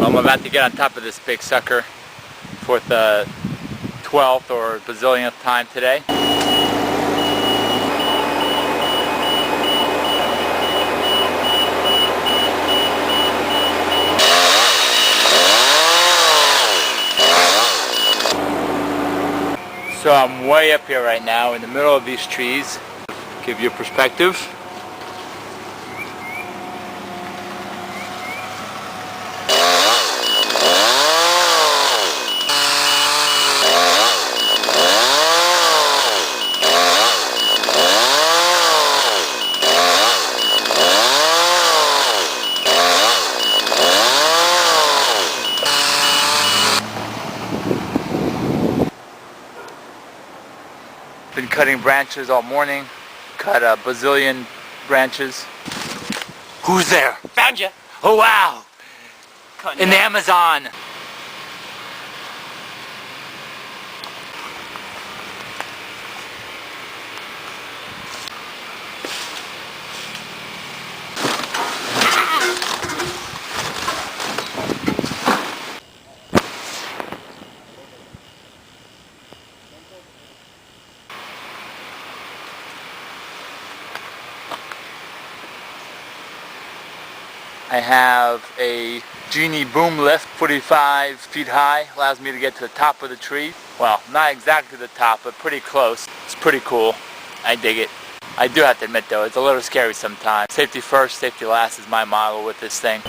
I'm about to get on top of this big sucker for the 12th or bazillionth time today. So I'm way up here right now in the middle of these trees. Give you a perspective. Been cutting branches all morning. Cut a bazillion branches. Who's there? Found you. Oh wow! In the Amazon. I have a Genie boom lift, 45 feet high, allows me to get to the top of the tree. Well, not exactly the top, but pretty close. It's pretty cool. I dig it. I do have to admit though, it's a little scary sometimes. Safety first, safety last is my motto with this thing.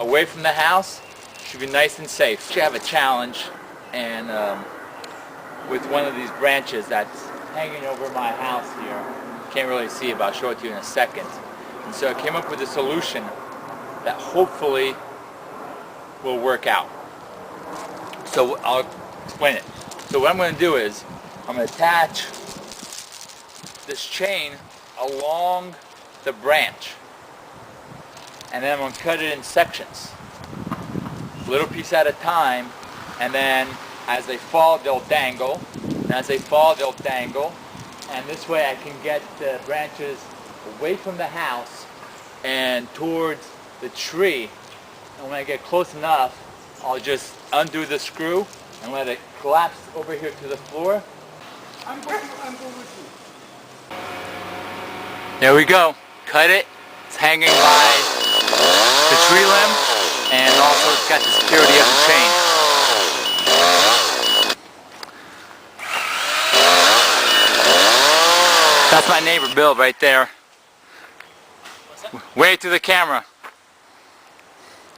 Away from the house, should be nice and safe. Should have a challenge, and with one of these branches that's hanging over my house here, can't really see it, but I'll show it to you in a second. And so I came up with a solution that hopefully will work out. So I'll explain it. So what I'm going to do is, I'm going to attach this chain along the branch. And then I'm going to cut it in sections, little piece at a time, and then as they fall they'll dangle, and as they fall they'll dangle, and this way I can get the branches away from the house and towards the tree, and when I get close enough I'll just undo the screw and let it collapse over here to the floor. I'm going with you. There we go, cut it, it's hanging by the tree limb, and also it's got the security of the chain. That's my neighbor Bill right there. Wave to the camera.